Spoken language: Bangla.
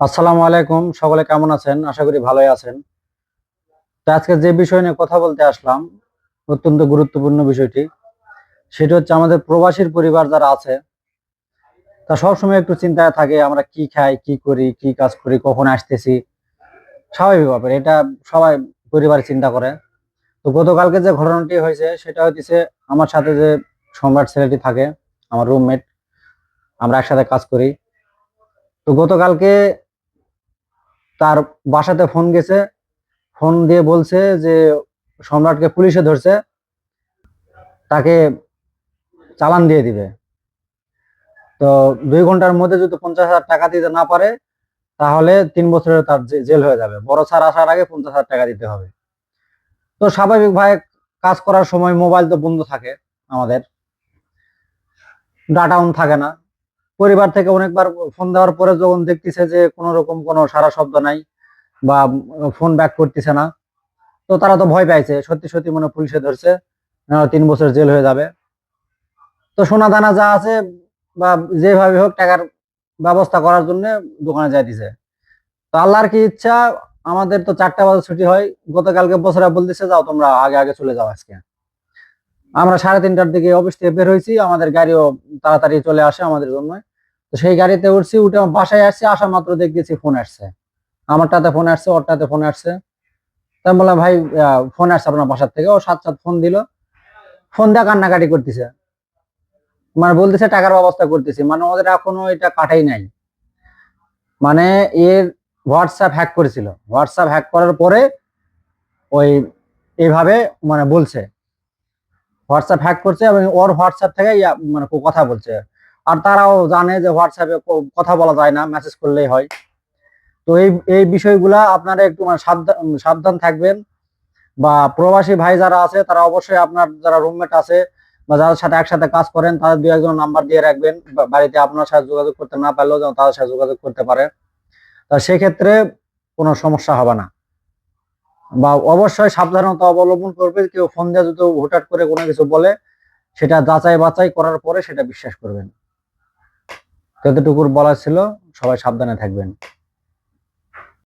আসসালামু আলাইকুম, সকলে কেমন আছেন? আশা করি ভালোই আছেন। তো আজকে যে বিষয় নিয়ে কথা বলতে আসলাম, অত্যন্ত গুরুত্বপূর্ণ বিষয়টি। সেটা হচ্ছে আমাদের প্রবাসীর পরিবার যারা আছে, তা সবসময় একটু চিন্তায় থাকে আমরা কি খাই, কি করি, কি কাজ করি, কখন আসতেছি। স্বাভাবিক ব্যাপার, এটা সবাই পরিবার চিন্তা করে। তো গতকালকে যে ঘটনাটি হয়েছে সেটা হচ্ছে আমার সাথে যে সম্রাট ছেলেটি থাকে, আমার রুমমেট, আমরা একসাথে কাজ করি। তো গতকালকে তার বাসাতে ফোন গেছে, ফোন দিয়ে বলছে যে সম্রাটকে পুলিশে ধরছে, তাকে চালান দিয়ে দিবে। তো 2 ঘন্টার মধ্যে যদি 50,000 টাকা দিতে না পারে তাহলে 3 বছরের তার জেল হয়ে যাবে। বড় স্যার আসার আগে 50,000 টাকা দিতে হবে। তো স্বাভাবিকভাবে কাজ করার সময় মোবাইল তো বন্ধ থাকে, আমাদের ডাটা অন থাকে না। পরিবার থেকে অনেকবার ফোন দেওয়ার পরে যখন দেখতেছে যে কোনো রকম কোনো সারা শব্দ নাই বা ফোন ব্যাক করতেছে না, তো তারা তো ভয় পাইছে, সত্যি সত্যি মনে হয় পুলিশে ধরছে, 3 বছর জেল হয়ে যাবে। তো সোনা দানা যা আছে বা যেভাবে হোক টাকার ব্যবস্থা করার জন্য দোকানে যাই দিছে। তো আল্লাহর কি ইচ্ছা, আমাদের তো 4টা বাজে ছুটি হয়। গতকালকে বছরা বলতেছে যাও তোমরা আগে আগে চলে যাও আজকে। আমরা 3:30টার দিকে অফিস থেকে বের হয়েছি, আমাদের গাড়িও তাড়াতাড়ি চলে আসে আমাদের জন্য। তো সেই গাড়িতে উঠছি, উঠে আমার বাসায় আসছি, আসা মাত্র দেখতেছি ফোন আসছে, আমারটাতে ফোন আসছে, ওরটাতে ফোন আসছে। তাই আমি বললাম ভাই, ফোন আসছে আপনার বাসার থেকে। ও সাত সাত ফোন দিল, ফোন দিয়ে কান্নাকাটি করতেছে, মানে বলতেছে টাকার ব্যবস্থা করতেছি। মানে ওদের এখনো এটা কাটাই নাই। মানে এর হোয়াটসঅ্যাপ হ্যাক করেছিল, হোয়াটসঅ্যাপ হ্যাক করার পরে ওই এইভাবে মানে বলছে, হোয়াটসঅ্যাপ হ্যাক করছে এবং ওর হোয়াটসঅ্যাপ থেকে মানে কথা বলছে। আর তারাও জানে যে হোয়াটসঅ্যাপে কথা বলা যায় না, মেসেজ করলেই হয়। তো এই এই বিষয়গুলা আপনারা একটু মানে সাবধান সাবধান থাকবেন। বা প্রবাসী ভাই যারা আছে তারা অবশ্যই আপনার যারা রুমমেট আছে বা যাদের সাথে একসাথে কাজ করেন তাদের 2-1 নাম্বার দিয়ে রাখবেন, বাড়িতে আপনার সাথে যোগাযোগ করতে না পারলেও যেন তাদের সাথে যোগাযোগ করতে পারে। তা সেক্ষেত্রে কোনো সমস্যা হবে না। বা অবশ্যই সাবধানতা অবলম্বন করবে, কেউ ফোন দিয়ে যদি হুটহাট করে কোনো কিছু বলে সেটা যাচাই বাছাই করার পরে সেটা বিশ্বাস করবেন। যতটুকুর বলা ছিল, সবাই সাবধানে থাকবেন।